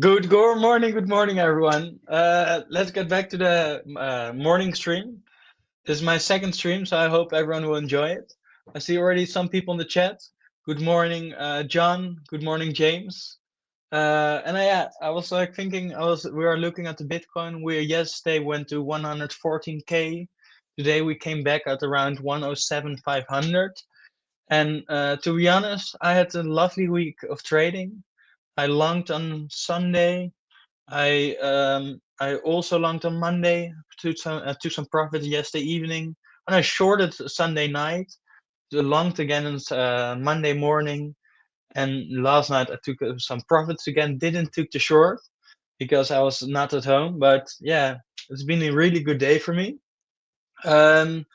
Good morning, everyone. Let's get back to the morning stream. This is my second stream, so I hope everyone will enjoy it. I see already some people in the chat. Good morning, John. Good morning, James. I was like thinking, we were looking at the Bitcoin. We yesterday went to 114K. Today we came back at around 107,500. And to be honest, I had a lovely week of trading. I longed on Sunday. I also longed on Monday, took some profit yesterday evening, and I shorted Sunday night. Longed again on Monday morning, and last night I took some profits again. Didn't took the short because I was not at home. But yeah, it's been a really good day for me. Um,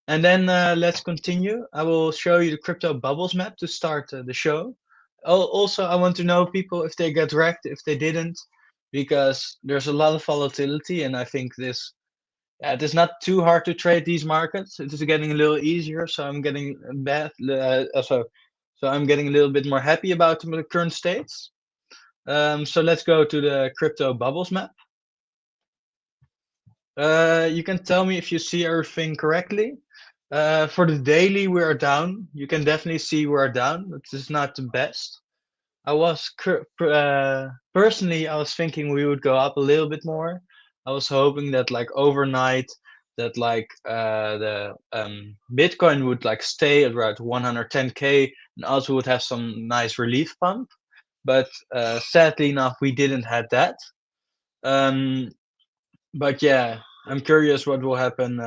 and then let's continue. I will show you the crypto bubbles map to start the show. Also, I want to know people if they got wrecked, if they didn't, because there's a lot of volatility, and I think it is not too hard to trade these markets. It is getting a little easier, so I'm getting so I'm getting a little bit more happy about the current states. So let's go to the crypto bubbles map. You can tell me if you see everything correctly. For the daily, we are down. You can definitely see we are down. This is not the best. Personally, I was thinking we would go up a little bit more. I was hoping that like overnight, that like the Bitcoin would like stay at around 110K and also would have some nice relief pump. But sadly enough, we didn't have that. Um, but yeah, I'm curious what will happen.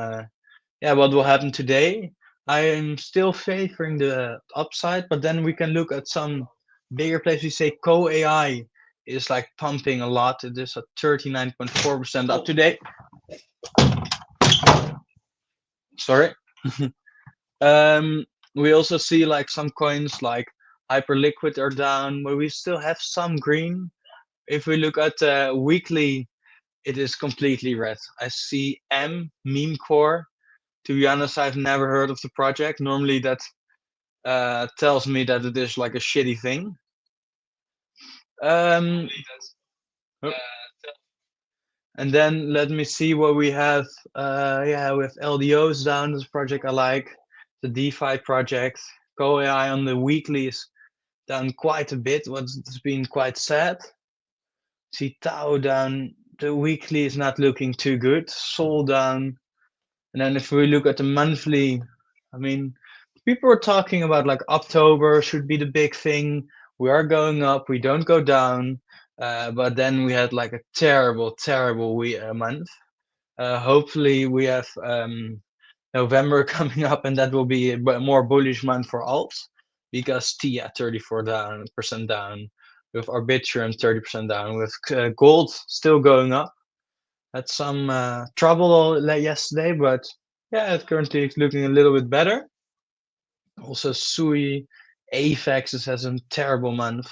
What will happen today? I am still favoring the upside, but then we can look at some bigger places. We say Co AI is like pumping a lot. It is at 39.4% up today. Sorry. um, we also see like some coins like Hyperliquid are down, but we still have some green. If we look at weekly, it is completely red. I see Meme Core. To be honest, I've never heard of the project. Normally, that tells me that it is like a shitty thing. Um, oh, and then let me see what we have. Yeah, with LDOs down. This project I like. The DeFi project. GoAI on the weeklies down quite a bit. What's been quite sad. See Tau down. The weekly is not looking too good. Sol down. And then if we look at the monthly, I mean, people are talking about like October should be the big thing. We are going up, we don't go down. But then we had like a terrible month. Hopefully, we have November coming up, and that will be a more bullish month for alts because TIA 34% down, with Arbitrum 30% down, with gold still going up. Had some trouble yesterday, but yeah, it currently is looking a little bit better. Also, Sui, Avex has a terrible month.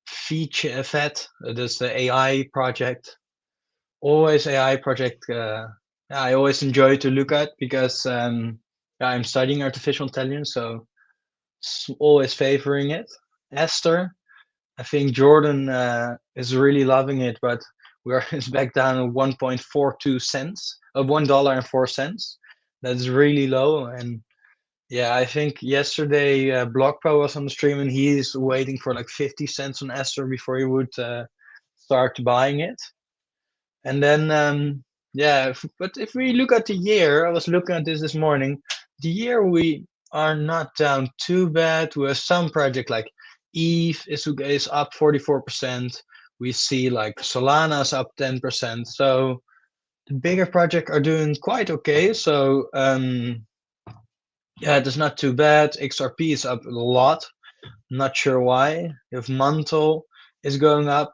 FET, that's the AI project. Always AI project. I always enjoy to look at because I'm studying artificial intelligence, so always favoring it. Esther, I think Jordan is really loving it, but we are it's back down to 1.42 cents, $1.04. That's really low, and yeah, I think yesterday BlockPro was on the stream, and he's waiting for like 50 cents on Esther before he would start buying it. And then but if we look at the year, I was looking at this morning. The year we are not down too bad. We have some project like Eve is up 44%. We see like Solana's up 10%. So the bigger projects are doing quite okay. So yeah, it is not too bad. XRP is up a lot. Not sure why. If Mantle is going up.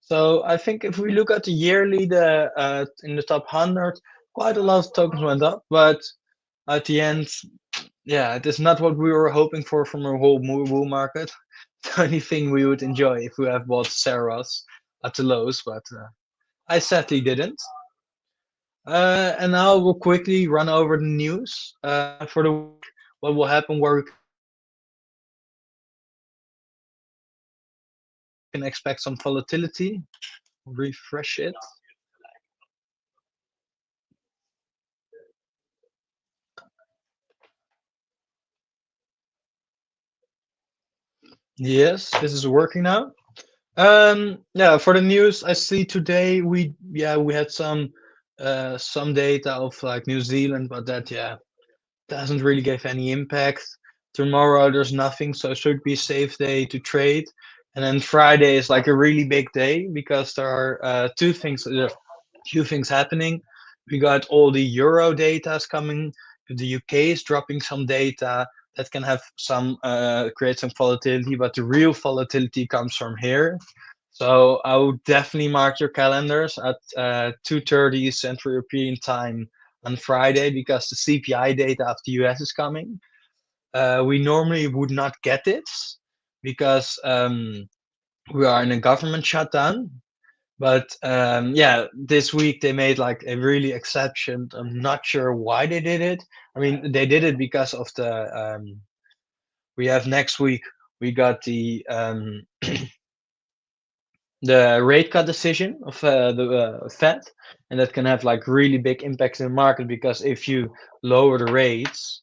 So I think if we look at the yearly, the in the top 100, quite a lot of tokens went up, but at the end, yeah, it is not what we were hoping for from a whole bull market. The only thing we would enjoy if we have bought Sarah's at the lows, but I sadly didn't. And now we'll quickly run over the news for the week. What will happen? Where we can expect some volatility. Refresh it. Yes, this is working now. Yeah, for the news, I see today we had some data of like New Zealand, but that doesn't really give any impact. Tomorrow there's nothing, so it should be a safe day to trade. And then Friday is like a really big day because there are there are few things happening. We got all the euro data's coming. The UK is dropping some data that can have some create some volatility, but the real volatility comes from here. So I would definitely mark your calendars at 2:30 Central European Time on Friday because the CPI data of the US is coming. We normally would not get it because we are in a government shutdown. But yeah, this week they made like a really exception. I'm not sure why they did it. I mean, they did it because of we have next week we got the rate cut decision of the Fed, and that can have like really big impacts in the market because if you lower the rates,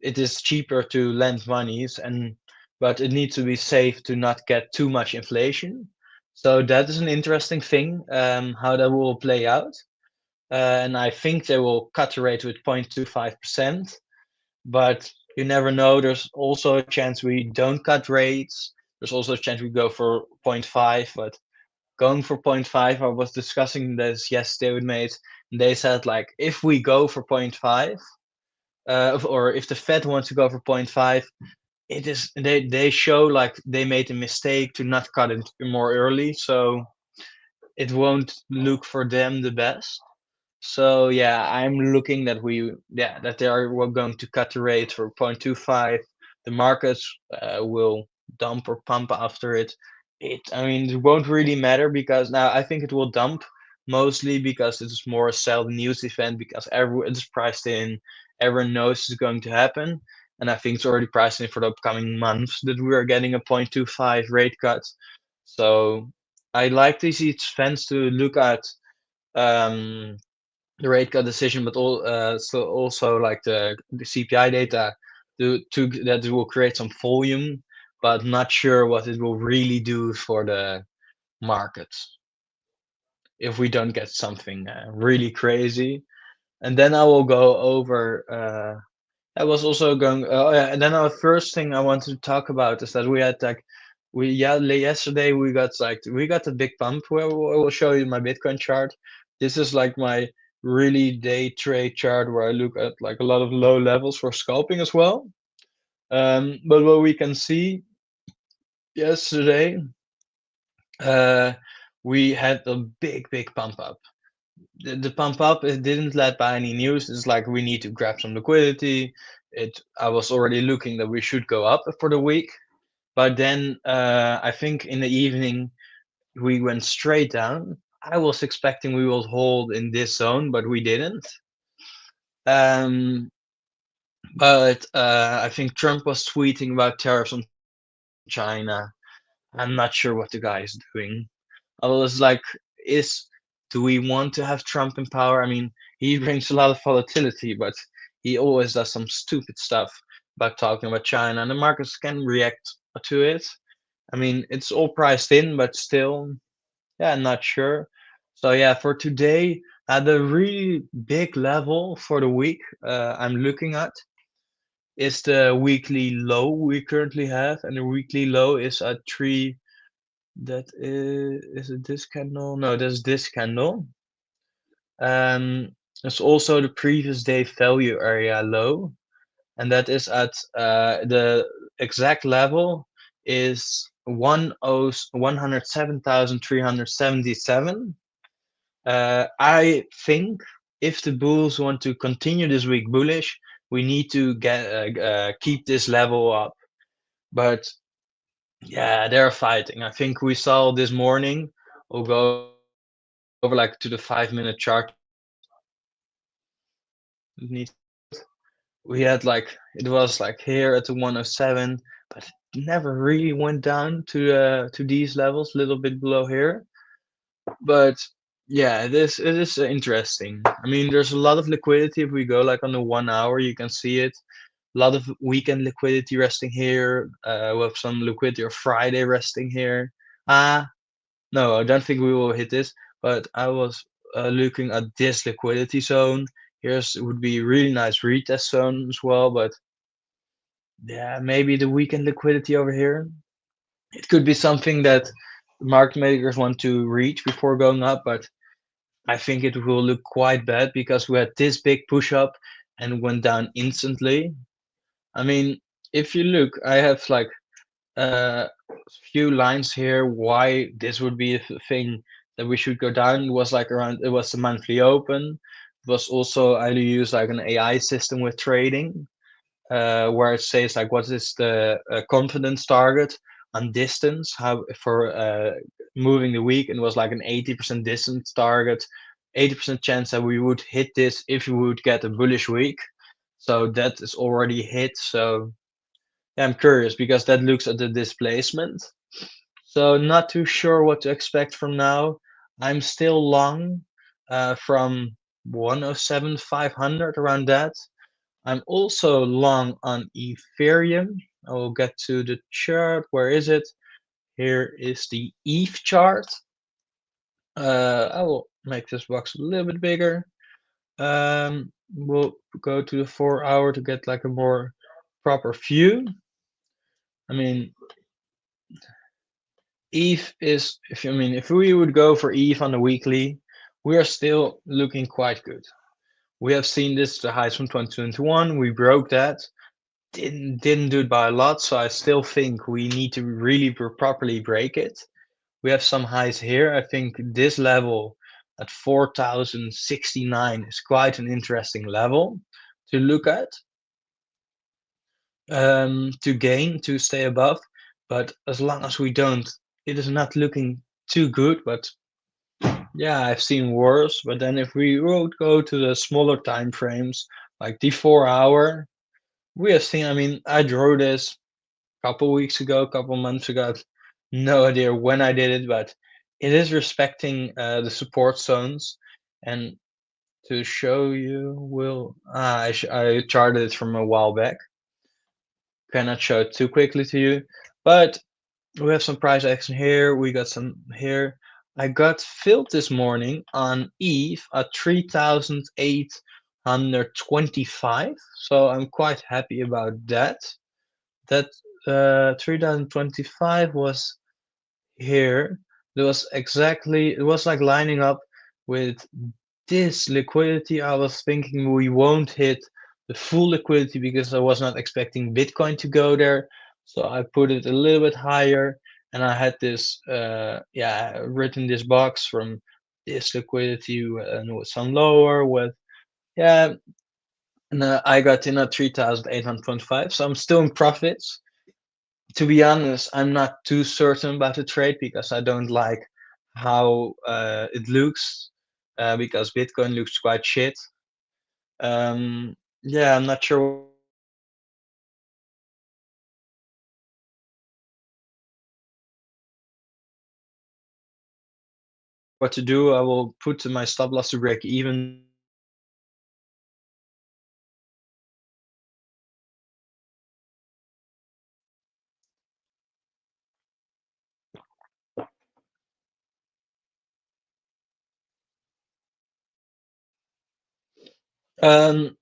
it is cheaper to lend monies, and but it needs to be safe to not get too much inflation. So that is an interesting thing, how that will play out. And I think they will cut the rate with 0.25%, but you never know. There's also a chance we don't cut rates. There's also a chance we go for zero point 0.5, but going for zero point 0.5, I was discussing this yesterday with mates, and they said like if we go for zero point 0.5, or if the Fed wants to go for zero point 0.5, it is they show like they made a mistake to not cut it more early, so it won't look for them the best. So yeah, I'm looking that that they are we're going to cut the rate for 0.25. The markets will dump or pump after it. I mean, it won't really matter because now I think it will dump mostly because it's more a sell news event because everyone it's priced in, everyone knows it's going to happen, and I think it's already priced in for the upcoming months that we are getting a 0.25 rate cut. So I like these events to look at. Um, the rate cut decision, but so also like the CPI data to that will create some volume, but not sure what it will really do for the markets if we don't get something really crazy. And then I will go over. I was also going. Oh yeah, and then our first thing I wanted to talk about is that we had like yesterday we got a big pump. Where I will show you my Bitcoin chart. This is like my really day trade chart where I look at like a lot of low levels for scalping as well. But what we can see yesterday, uh, we had a big pump up. The pump up it didn't led by any news. It's like we need to grab some liquidity. I was already looking that we should go up for the week, but then I think in the evening we went straight down. I was expecting we will hold in this zone, but we didn't. Um, but I think Trump was tweeting about tariffs on China. I'm not sure what the guy is doing. I was like, is do we want to have Trump in power? I mean, he brings a lot of volatility, but he always does some stupid stuff about talking about China, and the markets can react to it. I mean, it's all priced in, but still, yeah, not sure. So yeah, for today, at the really big level for the week, I'm looking at is the weekly low we currently have, and the weekly low is at three. That is it this candle? No, that's this candle. There's also the previous day value area low, and that is at the exact level is 107,377. I think if the bulls want to continue this week bullish, we need to keep this level up. But yeah, they're fighting. I think we saw this morning. We'll go over like to the 5-minute chart. It needs we had like it was like here at the 107, but never really went down to these levels, a little bit below here. But yeah, it is interesting. I mean, there's a lot of liquidity. If we go like on the 1 hour, you can see it. A lot of weekend liquidity resting here. With some liquidity of Friday resting here. Ah, no, I don't think we will hit this. But I was looking at this liquidity zone. Here's would be a really nice retest zone as well. But yeah, maybe the weekend liquidity over here. It could be something that market makers want to reach before going up, but I think it will look quite bad because we had this big push up and went down instantly. I mean, if you look, I have like a few lines here why this would be a thing that we should go down. It was like around, it was the monthly open. It was also, I use like an AI system with trading, where it says like what is the confidence target on distance, how for moving the week, and it was like an 80% distance target, 80% chance that we would hit this if we would get a bullish week. So that is already hit. So yeah, I'm curious because that looks at the displacement. So not too sure what to expect from now. I'm still long from 107,500 around that. I'm also long on Ethereum. I will get to the chart. Where is it? Here is the ETH chart. I will make this box a little bit bigger. We'll go to the 4 hour to get like a more proper view. I mean, ETH is, if we would go for ETH on the weekly, we are still looking quite good. We have seen this, the highs from 2021. We broke that. Didn't do it by a lot, so I still think we need to really properly break it. We have some highs here. I think this level at 4,069 is quite an interesting level to look at, to gain, to stay above. But as long as we don't, it is not looking too good. But yeah, I've seen worse. But then if we would go to the smaller time frames, like the 4 hour, we have seen, I drew this couple weeks ago, couple months ago. I've no idea when I did it, but it is respecting the support zones. And to show you, I charted it from a while back. Cannot show it too quickly to you, but we have some price action here. We got some here. I got filled this morning on ETH at 3,825, so I'm quite happy about that. That 3025 was here. It was like lining up with this liquidity. I was thinking we won't hit the full liquidity because I was not expecting Bitcoin to go there. So I put it a little bit higher, and I had this written this box from this liquidity and with some lower with yeah, and I got in at 3,825. So I'm still in profits. To be honest, I'm not too certain about the trade because I don't like how it looks, because Bitcoin looks quite shit. Yeah, I'm not sure what to do. I will put my stop loss to break even.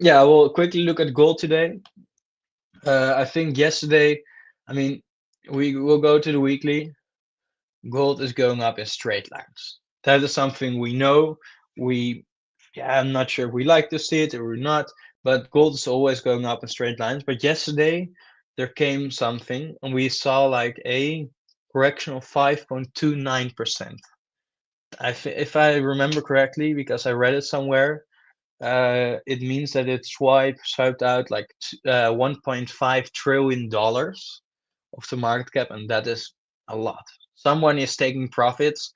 Yeah, I will quickly look at gold today. I think yesterday, I mean, we will go to the weekly. Gold is going up in straight lines. That is something we know. We, yeah, I'm not sure if we like to see it or not, but gold is always going up in straight lines. But yesterday there came something, and we saw like a correction of 5.29%. If I remember correctly, because I read it somewhere, it means that it swiped out like $1.5 trillion of the market cap, and that is a lot. Someone is taking profits,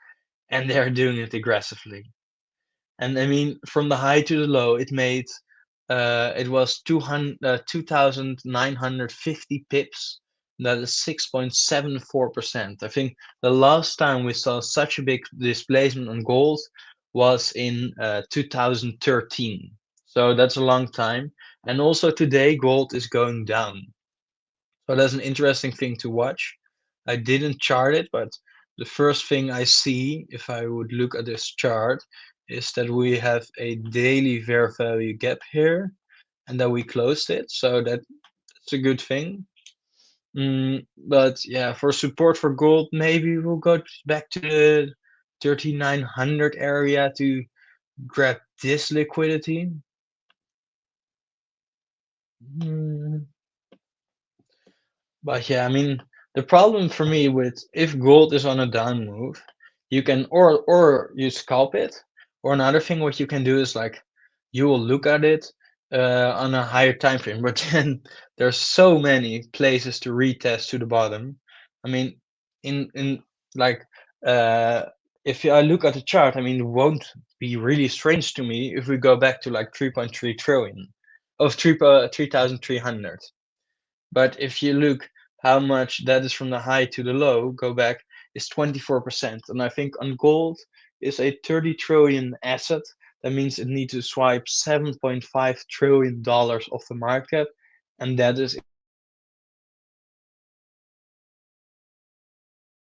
and they're doing it aggressively. And from the high to the low, it was 2,950 pips That is 6.74%. I think the last time we saw such a big displacement on gold was in 2013. So that's a long time. And also today, gold is going down. So that's an interesting thing to watch. I didn't chart it, but the first thing I see if I would look at this chart is that we have a daily fair value gap here and that we closed it. So that's a good thing. But yeah, for support for gold, maybe we'll go back to the 3900 area to grab this liquidity. Mm, But yeah, I mean, the problem for me with if gold is on a down move, you can or you scalp it, or another thing what you can do is like you will look at it on a higher time frame, but then there's so many places to retest to the bottom. I mean, in like uh if I look at the chart, I mean, it won't be really strange to me if we go back to like 3.3 trillion of 3,300. But if you look how much that is from the high to the low, go back, is 24%. And I think on gold is a 30 trillion asset. That means it needs to swipe $7.5 trillion off the market. And that is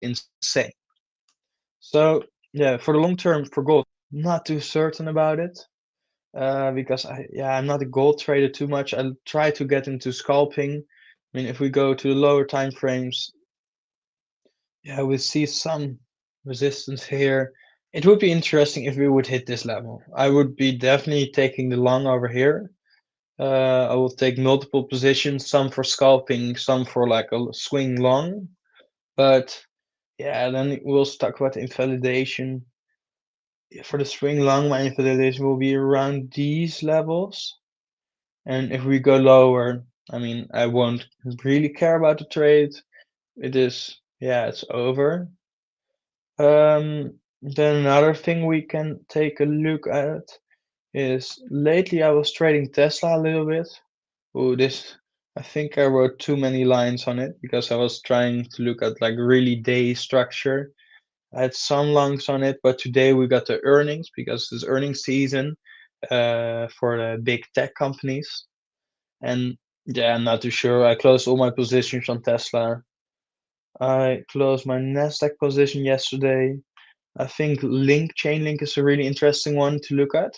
insane. So yeah, for the long term for gold, not too certain about it. Because I'm not a gold trader too much. I try to get into scalping. I mean, if we go to the lower time frames, yeah, we see some resistance here. It would be interesting if we would hit this level. I would be definitely taking the long over here. I will take multiple positions, some for scalping, some for like a swing long. But yeah, then we'll talk about invalidation. For the swing long, my invalidation will be around these levels. And if we go lower, I mean, I won't really care about the trade. It is, yeah, it's over. Then another thing we can take a look at is lately I was trading Tesla a little bit. Oh, this, I think I wrote too many lines on it because I was trying to look at like really day structure. I had some longs on it, but today we got the earnings because it's earnings season for the big tech companies. And yeah, I'm not too sure. I closed all my positions on Tesla. I closed my Nasdaq position yesterday. I think Chainlink is a really interesting one to look at.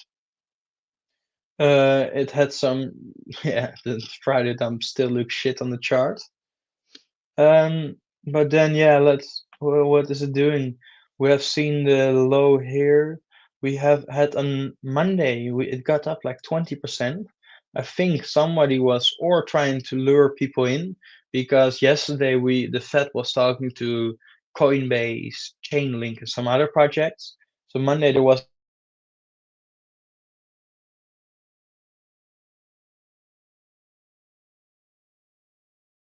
It had some, yeah, the Friday dump still looks shit on the chart. But then, yeah, what is it doing? We have seen the low here. We have had on Monday, it got up like 20%. I think somebody was or trying to lure people in because yesterday the Fed was talking to Coinbase, Chainlink, and some other projects. So Monday there was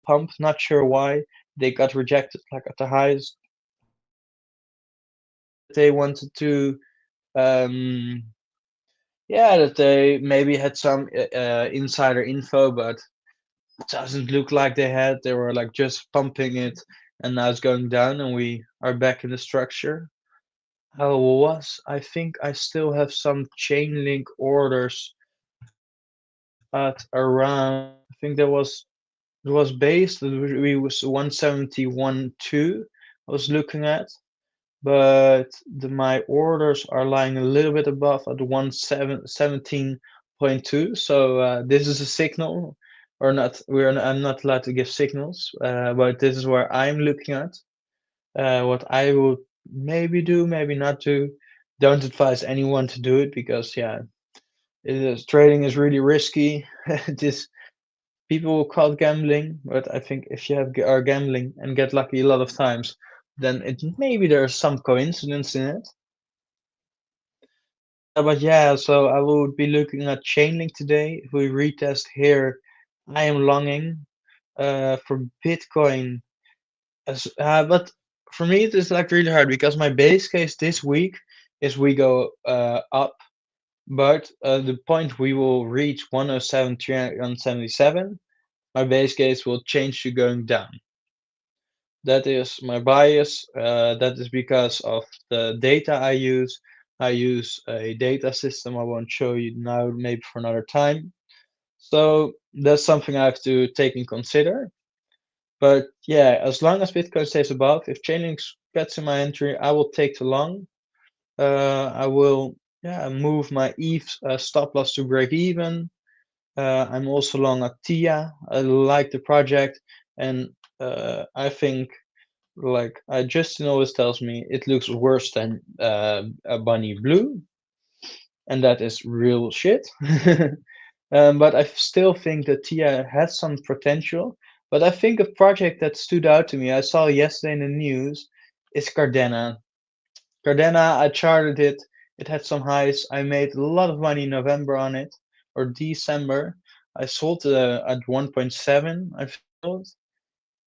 pump, not sure why they got rejected like at the highest. They wanted to um yeah, that they maybe had some insider info, but it doesn't look like they had. They were like just pumping it, and now it's going down, and we are back in the structure. How was? I think I still have some chain link orders at around. I think there was it was based. We was 171.2. I was looking at. But my orders are lying a little bit above at 17.2. So this is a signal, or not. I'm not allowed to give signals, but this is where I'm looking at. What I would maybe do, maybe not do. Don't advise anyone to do it because yeah, trading is really risky. This people will call it gambling, but I think if you are gambling and get lucky a lot of times, then it maybe there's some coincidence in it. But yeah, so I will be looking at Chainlink today. If we retest here, I am longing for Bitcoin. But for me, it is like really hard because my base case this week is we go up, but the point we will reach 107,377. My base case will change to going down. That is my bias. That is because of the data I use. I use a data system I won't show you now, maybe for another time. So that's something I have to take and consider. But yeah, as long as Bitcoin stays above, if Chainlink gets in my entry, I will take the long. I will, yeah, move my ETH stop loss to break even. I'm also long at TIA. I like the project, and I think, like Justin always tells me, it looks worse than a bunny blue, and that is real shit. But I still think that TIA has some potential. But I think a project that stood out to me, I saw yesterday in the news, is Cardena. Cardena, I charted it. It had some highs. I made a lot of money in November on it, or December. I sold at 1.7, I sold.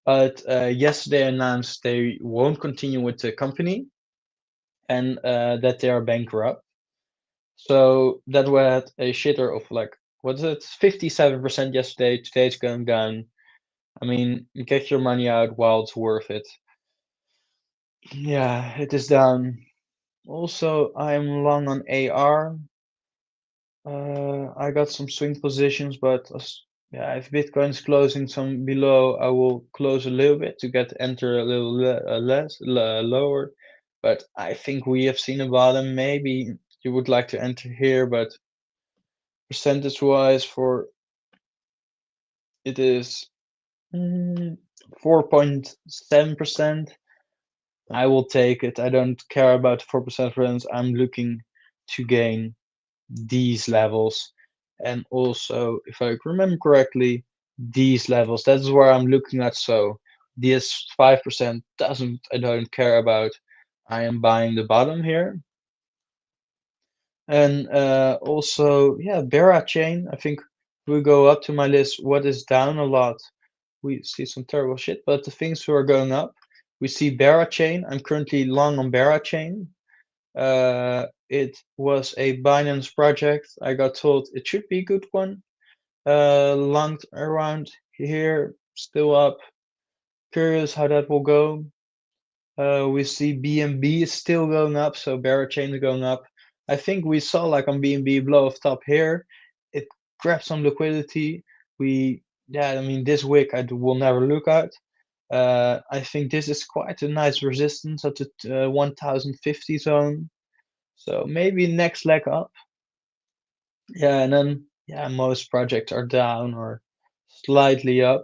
But yesterday announced they won't continue with the company, and that they are bankrupt. So that had a shitter of like, what is it, 57% yesterday. Today it's going down. I mean, get your money out while it's worth it. Yeah, it is down. Also, I'm long on AR. I got some swing positions, but yeah, if Bitcoin's closing some below, I will close a little bit to get enter a little less lower. But I think we have seen a bottom. Maybe you would like to enter here, but percentage-wise, for it is 4.7%. I will take it. I don't care about 4% friends. I'm looking to gain these levels, and also, if I remember correctly, these levels. That's where I'm looking at. So this 5% doesn't, I don't care about. I am buying the bottom here. And also, yeah, Bera chain. I think we go up to my list. What is down a lot? We see some terrible shit, but the things who are going up, we see Bera chain. I'm currently long on Bera chain. It was a Binance project. I got told it should be a good one. Long around here, still up. Curious how that will go. We see BNB is still going up, so Bear Chain is going up. I think we saw like on BNB blow off top here. It grabbed some liquidity. Yeah, I mean, this wick I will never look at. I think this is quite a nice resistance at the 1050 zone. So maybe next leg up. Yeah, and then, yeah, most projects are down or slightly up.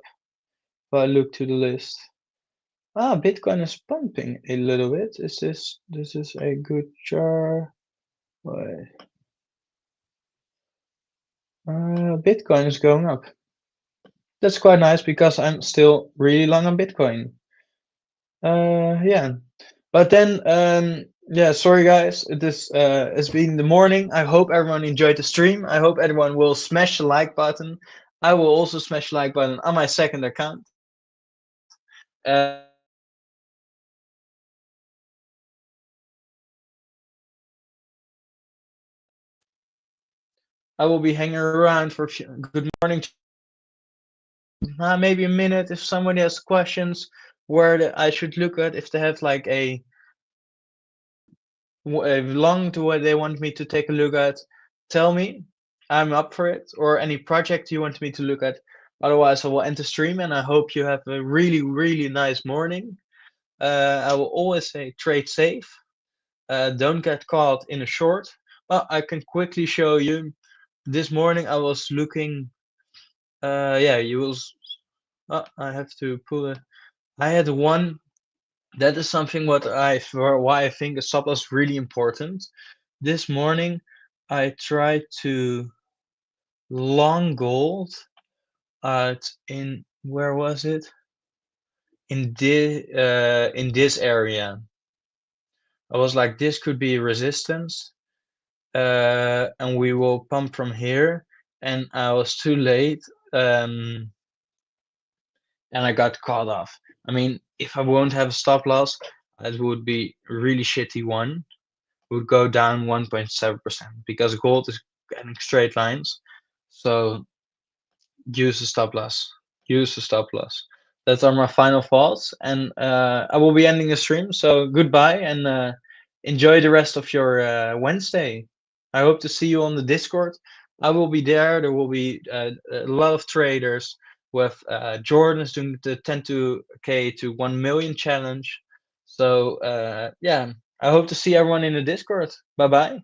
If I look to the list. Bitcoin is pumping a little bit. This is a good chart? Wait. Bitcoin is going up. That's quite nice because I'm still really long on Bitcoin. Yeah. But then, yeah, sorry guys. It's been the morning. I hope everyone enjoyed the stream. I hope everyone will smash the like button. I will also smash the like button on my second account. I will be hanging around for good morning. Maybe a minute if somebody has questions where I should look at, if they have like a long to what they want me to take a look at, tell me. I'm up for it. Or any project you want me to look at. Otherwise, I will end the stream, and I hope you have a really, really nice morning. I will always say trade safe. Don't get caught in a short. Well, I can quickly show you. This morning I was looking. Yeah, you will. I have to pull it. I had one. That is something why I think a stop loss is really important. This morning, I tried to long gold at in where was it? In this area. I was like, this could be resistance, and we will pump from here. And I was too late, and I got caught off. I mean, if I won't have a stop loss, it would be a really shitty one. Would go down 1.7% because gold is getting straight lines. So use the stop loss. Use the stop loss. That are my final thoughts, and I will be ending the stream. So goodbye, and enjoy the rest of your Wednesday. I hope to see you on the Discord. I will be there. There will be a lot of traders with Jordan's doing the 10 to K to 1 million challenge. So yeah, I hope to see everyone in the Discord. Bye bye.